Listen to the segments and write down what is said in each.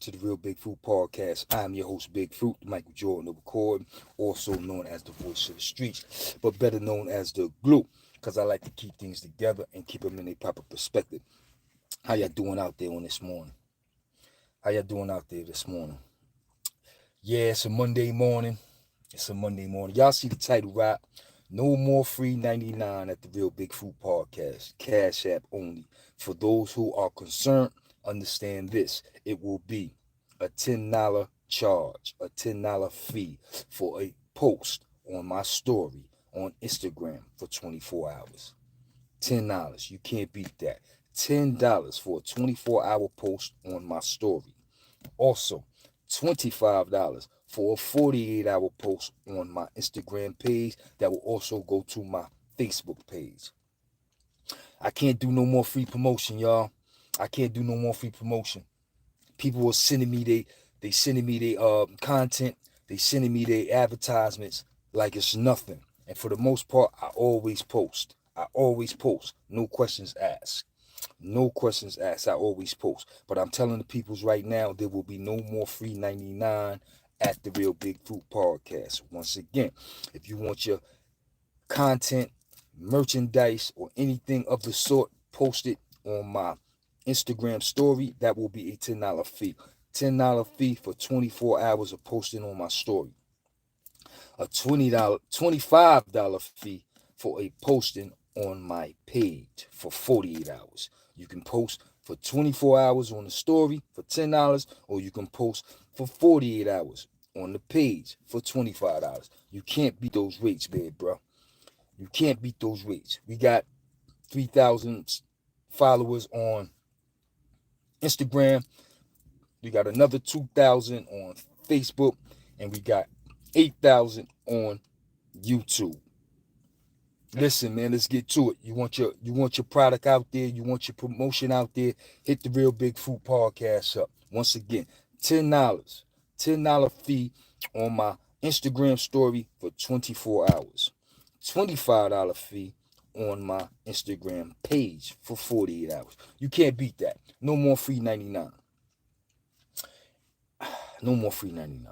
to the Real Big Fruit Podcast. I'm your host, Big Fruit, Michael Jordan of Record, also known as the voice of the streets, but better known as the glue, because I like to keep things together and keep them in a proper perspective. How y'all doing out there on this morning? How y'all doing out there this morning? Yeah, it's a Monday morning. Y'all see the title, right? No more FREE.99 at the Real Big Fruit Podcast. Cash App only. For those who are concerned, understand this. It will be a $10 charge, a $10 fee for a post on my story on Instagram for 24 hours. $10. You can't beat that. $10 for a 24-hour post on my story. Also, $25 for a 48-hour post on my Instagram page that will also go to my Facebook page. I can't do no more free promotion, y'all. I can't do no more free promotion. People are sending me their content, they sending me their advertisements like it's nothing. And for the most part, I always post. No questions asked. No questions asked. I always post. But I'm telling the peoples right now, there will be no more FREE.99 at the Real Big Fruit Podcast. Once again, if you want your content, merchandise, or anything of the sort posted on my Instagram story, that will be a $10 fee. $10 fee for 24 hours of posting on my story. A $25 fee for a posting on my page for 48 hours. You can post for 24 hours on the story for $10, or you can post for 48 hours on the page for $25. You can't beat those rates, man, bro. You can't beat those rates. We got 3,000 followers on Instagram. We got another 2,000 on Facebook, and we got 8,000 on YouTube. Listen, man, let's get to it. You want your product out there, you want your promotion out there, hit the Real Big Fruit Podcast up. Once again, $10 fee on my Instagram story for 24 hours. $25 fee on my Instagram page for 48 hours. You can't beat that. No more FREE.99. No more FREE.99.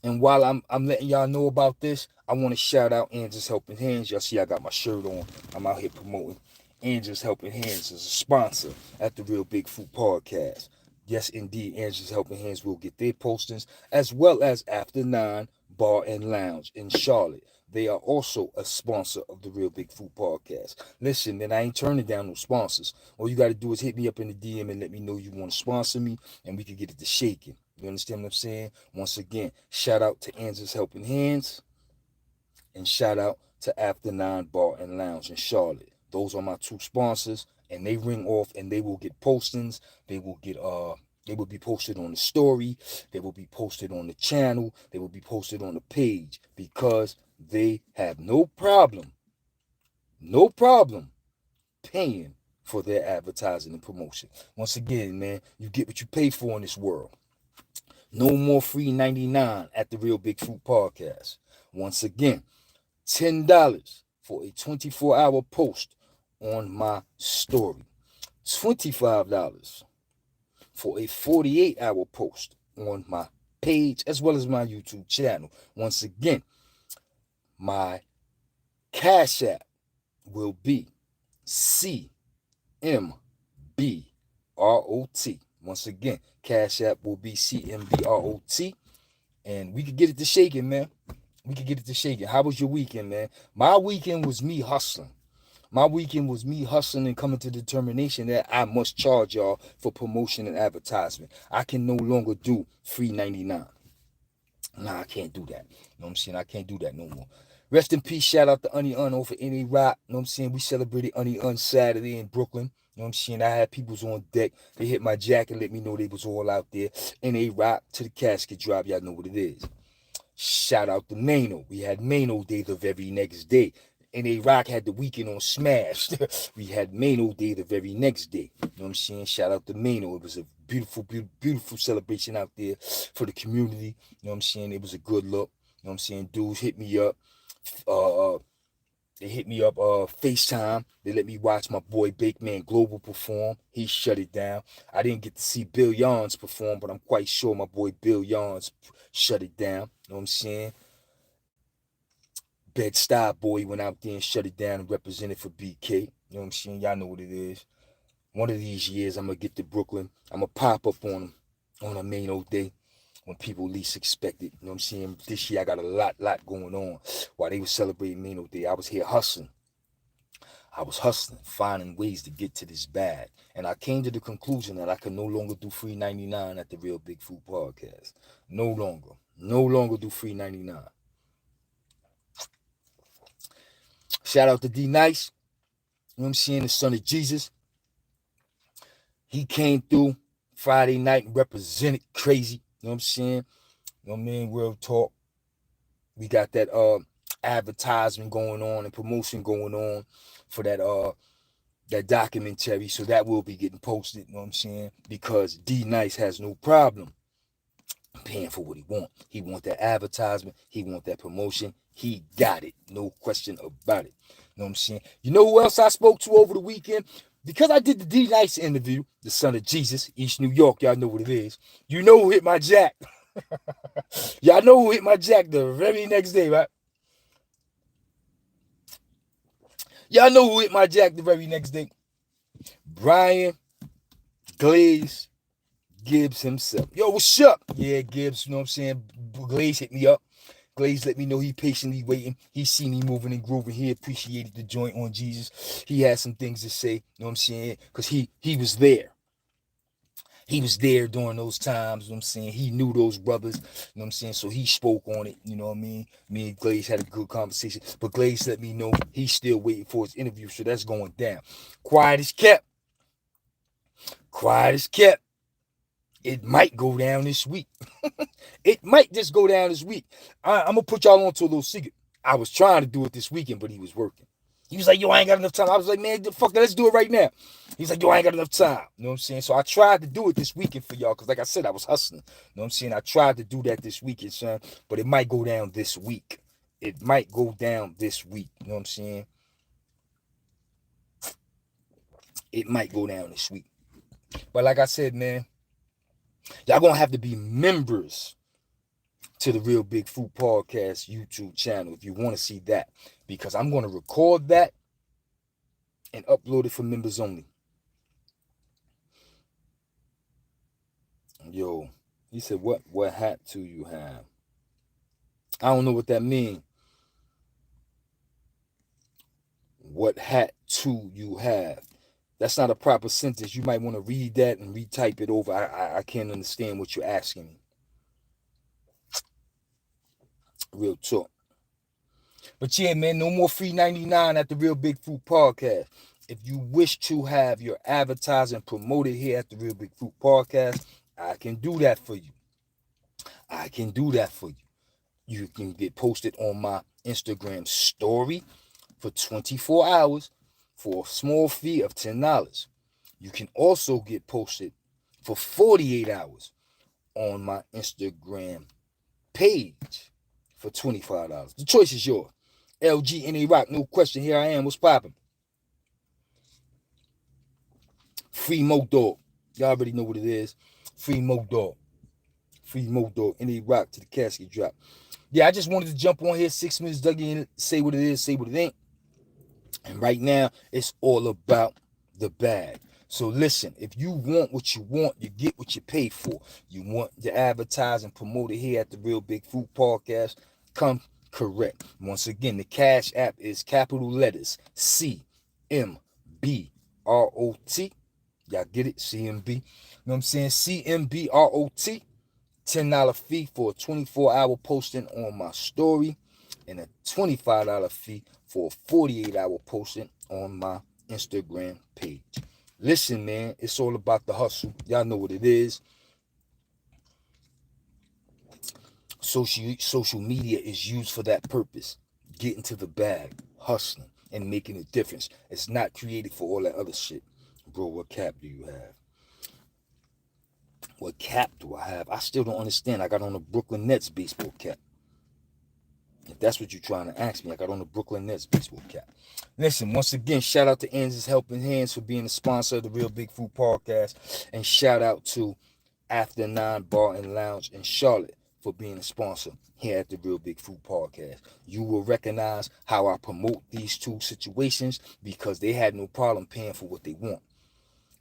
And while I'm letting y'all know about this, I want to shout out Angels Helping Hands. Y'all see I got my shirt on. I'm out here promoting Angels Helping Hands as a sponsor at the Real Big Fruit Podcast. Yes, indeed, Angels Helping Hands will get their postings, as well as After 9 Bar and Lounge in Charlotte. They are also a sponsor of the Real Big Fruit Podcast. Listen, man, I ain't turning down no sponsors. All you got to do is hit me up in the DM and let me know you want to sponsor me, and we can get it to shaking. You understand what I'm saying? Once again, shout out to Angels Helping Hands, and shout out to After 9 Bar and Lounge in Charlotte. Those are my two sponsors, and they ring off, and they will get postings. They will be posted on the story. They will be posted on the channel. They will be posted on the page, because they have no problem paying for their advertising and promotion. Once again, man, you get what you pay for in this world. No more FREE.99 at the Real Big Fruit Podcast. Once again, $10 for a 24-hour post on my story. $25 for a 48-hour post on my page, as well as my YouTube channel. Once again, my Cash App will be CMBROT. Once again, Cash App will be CMBROT. And we could get it to shaking, man. How was your weekend, man? My weekend was me hustling. And coming to the determination that I must charge y'all for promotion and advertisement. I can no longer do FREE.99. Nah, I can't do that. You know what I'm saying? I can't do that no more. Rest in peace. Shout out to Honey Un over NA Rock. You know what I'm saying? We celebrated Honey Un Saturday in Brooklyn. You know what I'm saying? I had peoples on deck. They hit my jacket, let me know they was all out there. NA Rock to the casket drop. Y'all know what it is. Shout out to Mano. We had Mano Day the very next day. NA Rock had the weekend on Smash. We had Mano Day the very next day. You know what I'm saying? Shout out to Mano. It was a beautiful celebration out there for the community. You know what I'm saying? It was a good look. You know what I'm saying? Dudes hit me up. They hit me up FaceTime. They let me watch my boy Bakeman Global perform. He shut it down. I didn't get to see Bill Yarns perform, but I'm quite sure my boy Bill Yarns shut it down. You know what I'm saying? Bed-Stuy boy went out there and shut it down and represented for BK. You know what I'm saying? Y'all know what it is. One of these years, I'm going to get to Brooklyn. I'm going to pop up on them on a main old day when people least expect it. You know what I'm saying? This year, I got a lot going on. While they were celebrating main old day, I was here hustling. I was hustling, finding ways to get to this bag. And I came to the conclusion that I could no longer do FREE.99 at the Real Big Food Podcast. No longer do FREE.99. Shout out to D Nice. You know what I'm saying? The son of Jesus. He came through Friday night and represented crazy. You know what I'm saying? You know what I mean? Real talk. We got that advertisement going on and promotion going on for that documentary. So that will be getting posted, you know what I'm saying? Because D Nice has no problem paying for what he want. He want that advertisement. He want that promotion. He got it. No question about it. You know what I'm saying? You know who else I spoke to over the weekend? Because I did the D Nice interview, the son of Jesus, East New York. Y'all know what it is. You know who hit my jack. Y'all know who hit my jack the very next day, right? Y'all know who hit my jack the very next day. Brian Glaze Gibbs himself. Yo, what's up? Yeah, Gibbs, you know what I'm saying? Glaze hit me up. Glaze let me know he patiently waiting. He see me moving and grooving. He appreciated the joint on Jesus. He had some things to say, you know what I'm saying? Because he was there. He was there during those times, you know what I'm saying? He knew those brothers, you know what I'm saying? So he spoke on it, you know what I mean? Me and Glaze had a good conversation. But Glaze let me know he's still waiting for his interview, so that's going down. Quiet as kept. Quiet as kept. It might go down this week. It might just go down this week. I'm going to put y'all onto a little secret. I was trying to do it this weekend, but he was working. He was like, yo, I ain't got enough time. I was like, man, fuck that, let's do it right now. He's like, yo, I ain't got enough time. You know what I'm saying? So I tried to do it this weekend for y'all because, like I said, I was hustling. You know what I'm saying? I tried to do that this weekend, son, but it might go down this week. It might go down this week. You know what I'm saying? It might go down this week. But like I said, man, y'all gonna have to be members to the Real Big Food Podcast YouTube channel if you want to see that, because I'm going to record that and upload it for members only. Yo, he said, what hat do you have? I don't know what that means. What hat do you have? That's not a proper sentence. You might want to read that and retype it over. I can't understand what you're asking me. Real talk. But yeah, man, no more FREE.99 at the Real Big Food Podcast. If you wish to have your advertising promoted here at the Real Big Food Podcast, I can do that for you. I can do that for you. You can get posted on my Instagram story for 24 hours for a small fee of $10. You can also get posted for 48 hours on my Instagram page for $25. The choice is yours. LGNA Rock, no question. Here I am. What's popping? Free Mo Dog. Y'all already know what it is. Free Mo Dog. Free Mo Dog. NA Rock to the casket drop. Yeah, I just wanted to jump on here 6 minutes, dug in, say what it is, say what it ain't. And right now, it's all about the bag. So listen, if you want what you want, you get what you pay for. You want the advertising promoted here at the Real Big Food Podcast, come correct. Once again, the Cash App is capital letters CMBROT. Y'all get it? CMB. You know what I'm saying? CMBROT. $10 fee for a 24-hour posting on my story, and a $25 fee for a 48-hour posting on my Instagram page. Listen, man, it's all about the hustle. Y'all know what it is. Social media is used for that purpose. Getting to the bag, hustling, and making a difference. It's not created for all that other shit. Bro, what cap do you have? What cap do I have? I still don't understand. I got on a Brooklyn Nets baseball cap. If that's what you're trying to ask me, I got on the Brooklyn Nets baseball cap. Listen, once again, shout out to Angel's Helping Hands for being the sponsor of the Real Big Food Podcast. And shout out to After 9 Bar and Lounge in Charlotte for being a sponsor here at the Real Big Food Podcast. You will recognize how I promote these two situations because they had no problem paying for what they want.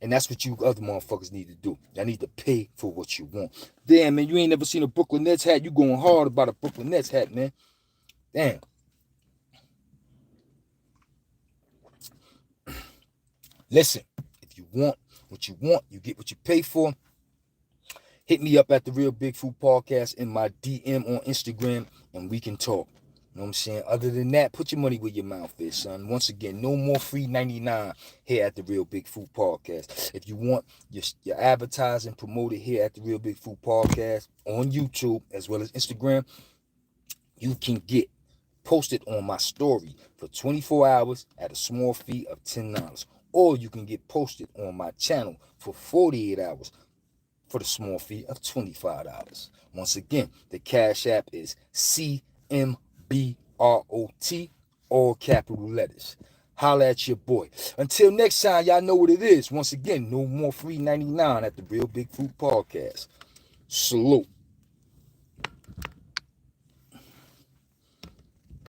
And that's what you other motherfuckers need to do. Y'all need to pay for what you want. Damn, man, you ain't never seen a Brooklyn Nets hat. You going hard about a Brooklyn Nets hat, man. Damn. Listen, if you want what you want, you get what you pay for. Hit me up at the Real Big Food Podcast in my DM on Instagram, and we can talk. You know what I'm saying? Other than that, put your money where your mouth is, son. Once again, no more FREE.99 here at the Real Big Food Podcast. If you want your advertising promoted here at the Real Big Food Podcast on YouTube as well as Instagram, you can get posted on my story for 24 hours at a small fee of $10. Or you can get posted on my channel for 48 hours for the small fee of $25. Once again, the Cash App is CMBROT, all capital letters. Holla at your boy. Until next time, y'all know what it is. Once again, no more FREE.99 at the Real Big Food Podcast. Salute.